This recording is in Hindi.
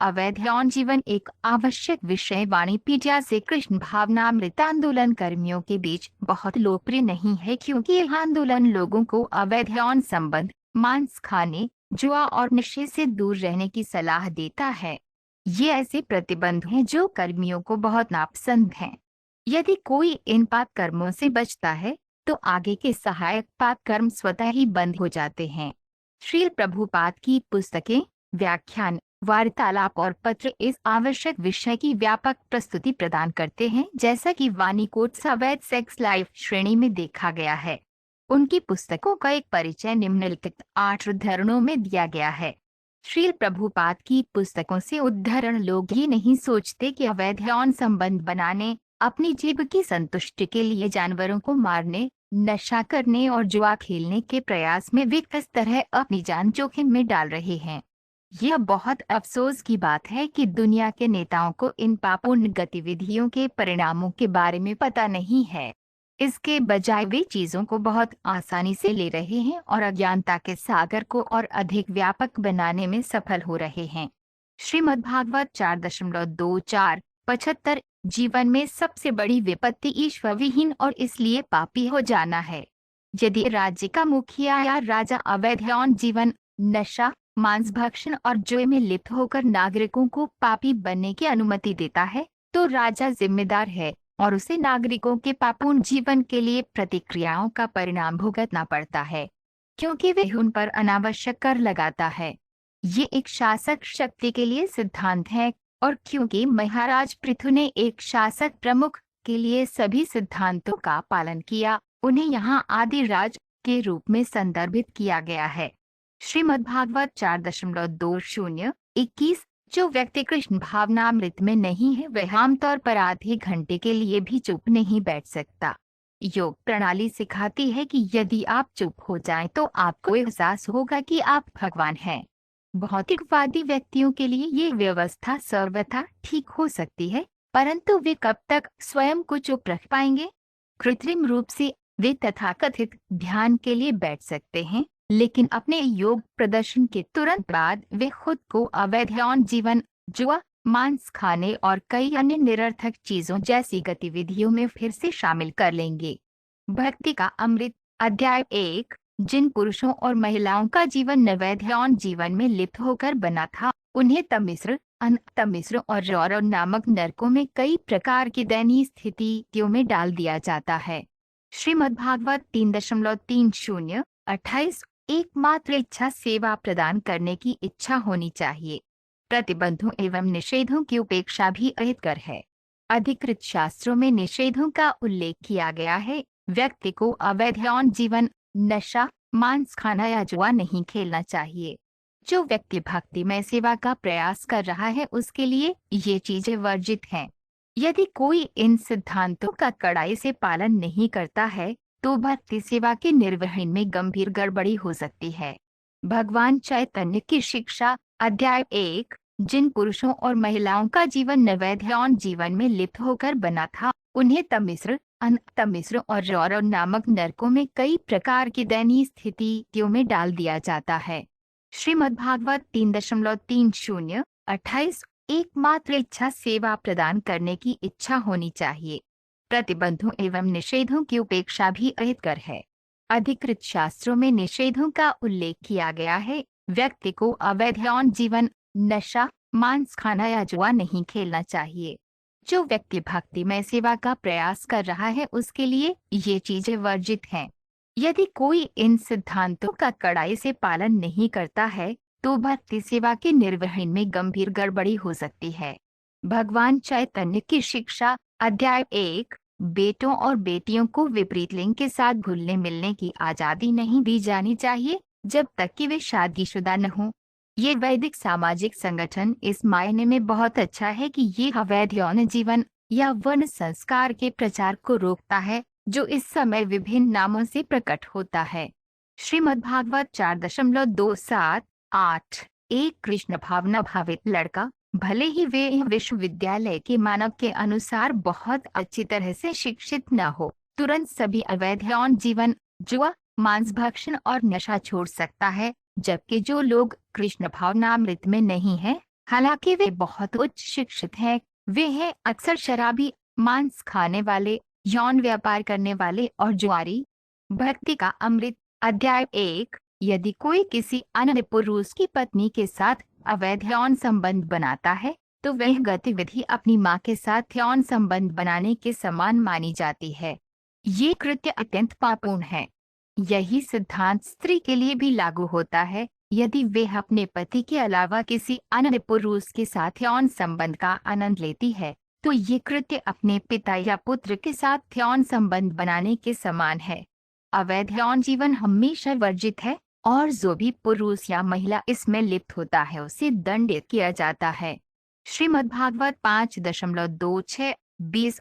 अवैध यौन जीवन एक आवश्यक विषय वाणिपीडिया से कृष्ण भावनामृत आंदोलन कर्मियों के बीच बहुत लोकप्रिय नहीं है, क्योंकि यह आंदोलन लोगों को अवैध यौन संबंध, मांस खाने, जुआ और नशे से दूर रहने की सलाह देता है। ये ऐसे प्रतिबंध हैं जो कर्मियों को बहुत नापसंद हैं। यदि कोई इन पाप कर्मों से बचता है तो आगे के सहायक पाप कर्म स्वतः ही बंद हो जाते हैं। श्री प्रभुपाद की पुस्तकें, व्याख्यान, वार्तालाप और पत्र इस आवश्यक विषय की व्यापक प्रस्तुति प्रदान करते हैं, जैसा कि वाणी कोट्स अवैध सेक्स लाइफ श्रेणी में देखा गया है। उनकी पुस्तकों का एक परिचय निम्नलिखित 8 उद्धरणों में दिया गया है। श्री प्रभुपाद की पुस्तकों से उद्धरण लोग ये नहीं सोचते कि अवैध यौन संबंध बनाने, अपनी जीभ की संतुष्टि के लिए जानवरों को मारने, नशा करने और जुआ खेलने के प्रयास में वे किस तरह अपनी जान जोखिम में डाल रहे हैं। यह बहुत अफसोस की बात है कि दुनिया के नेताओं को इन पापपूर्ण गतिविधियों के परिणामों के बारे में पता नहीं है। इसके बजाय वे चीजों को बहुत आसानी से ले रहे हैं और अज्ञानता के सागर को और अधिक व्यापक बनाने में सफल हो रहे हैं। श्रीमद्भागवत 4.24-75 जीवन में सबसे बड़ी विपत्ति ईश्वर विहीन और इसलिए पापी हो जाना है। यदि राज्य का मुखिया या राजा अवैध यौन जीवन, नशा, मांस भक्षण और जुए में लिप्त होकर नागरिकों को पापी बनने की अनुमति देता है तो राजा जिम्मेदार है और उसे नागरिकों के पापूर्ण जीवन के लिए प्रतिक्रियाओं का परिणाम भुगतना पड़ता है, क्योंकि वह उन पर अनावश्यक कर लगाता है। ये एक शासक शक्ति के लिए सिद्धांत है, और क्योंकि महाराज पृथु ने एक शासक प्रमुख के लिए सभी सिद्धांतों का पालन किया, उन्हें यहाँ आदि राज के रूप में संदर्भित किया गया है। श्रीमद्भागवत 4.20-21 जो व्यक्ति कृष्ण भावनामृत में नहीं है वह आमतौर पर आधे घंटे के लिए भी चुप नहीं बैठ सकता। योग प्रणाली सिखाती है कि यदि आप चुप हो जाएं तो आपको एहसास होगा कि आप भगवान हैं। भौतिकवादी व्यक्तियों के लिए ये व्यवस्था सर्वथा ठीक हो सकती है, परंतु वे कब तक स्वयं को चुप रख पाएंगे? कृत्रिम रूप से वे तथाकथित ध्यान के लिए बैठ सकते हैं, लेकिन अपने योग प्रदर्शन के तुरंत बाद वे खुद को अवैध यौन जीवन, जुआ, मांस खाने और कई अन्य निरर्थक चीजों जैसी गतिविधियों में फिर से शामिल कर लेंगे। भक्ति का अमृत अध्याय 1 जिन पुरुषों और महिलाओं का जीवन अवैध यौन जीवन में लिप्त होकर बना था, उन्हें तमिश्र, अनतमिश्र और रौरव नामक नरकों में कई प्रकार की दयनीय स्थितियों में डाल दिया जाता है। श्रीमद्भागवत 3.30-28 एकमात्र इच्छा सेवा प्रदान करने की इच्छा होनी चाहिए। प्रतिबंधों एवं निषेधों की उपेक्षा भी अहितकर है। अधिकृत शास्त्रों में निषेधों का उल्लेख किया गया है। व्यक्ति को अवैध यौन जीवन, नशा, मांस खाना या जुआ नहीं खेलना चाहिए। जो व्यक्ति भक्तिमय सेवा का प्रयास कर रहा है उसके लिए ये चीजें वर्जित हैं। यदि कोई इन सिद्धांतों का कड़ाई से पालन नहीं करता है तो भक्ति सेवा के निर्वहन में गंभीर गड़बड़ी हो सकती है। भगवान चैतन्य की शिक्षा अध्याय 1 जिन पुरुषों और महिलाओं का जीवन अवैध यौन जीवन में लिप्त होकर बना था, उन्हें तमिश्र, अनतमिश्र और रौरव नामक नरकों में कई प्रकार की दयनीय स्थितियों में डाल दिया जाता है। श्रीमद्भागवत 3.30-28 एकमात्र इच्छा सेवा प्रदान करने की इच्छा होनी चाहिए। प्रतिबंधों एवं निषेधों की उपेक्षा भी अहितकर है। अधिकृत शास्त्रों में निषेधों का उल्लेख किया गया है। व्यक्ति को अवैध यौन जीवन, नशा, मांस खाना या जुआ नहीं खेलना चाहिए। जो व्यक्ति भक्तिमय सेवा का प्रयास कर रहा है उसके लिए ये चीजें वर्जित हैं। यदि कोई इन सिद्धांतों का कड़ाई से पालन नहीं करता है तो भक्ति सेवा के निर्वहन में गंभीर गड़बड़ी हो सकती है। भगवान चैतन्य की शिक्षा अध्याय 1 बेटों और बेटियों को विपरीत लिंग के साथ घुलने मिलने की आजादी नहीं दी जानी चाहिए जब तक कि वे शादीशुदा न हों। ये वैदिक सामाजिक संगठन इस मायने में बहुत अच्छा है कि ये अवैध यौन जीवन या वर्ण संस्कार के प्रचार को रोकता है जो इस समय विभिन्न नामों से प्रकट होता है। श्रीमद्भागवत 4.27-8 एक कृष्ण भावना भावित लड़का, भले ही वे विश्वविद्यालय के मानक के अनुसार बहुत अच्छी तरह से शिक्षित न हो, तुरंत सभी अवैध यौन जीवन, जुआ, मांस भक्षण और नशा छोड़ सकता है, जबकि जो लोग कृष्ण भावनामृत में नहीं हैं, हालांकि वे बहुत उच्च शिक्षित हैं। वे हैं अक्सर शराबी, मांस खाने वाले, यौन व्यापार करने वाले और जुआरी। भक्ति का अमृत। अध्याय 1। यदि कोई किसी अन्य पुरुष की पत्नी के साथ अवैध यौन संबंध बनाता है तो वह गतिविधि अपनी मां के साथ यौन संबंध बनाने के समान मानी जाती है। ये कृत्य अत्यंत पापपूर्ण है। यही सिद्धांत स्त्री के लिए भी लागू होता है। यदि वे अपने पति के अलावा किसी अन्य पुरुष के साथ यौन संबंध का आनंद लेती है तो ये कृत्य अपने पिता या पुत्र के साथ यौन संबंध बनाने के समान है। अवैध यौन जीवन हमेशा वर्जित है और जो भी पुरुष या महिला इसमें लिप्त होता है उसे दंडित किया जाता है। श्रीमद्भागवत 5.26 20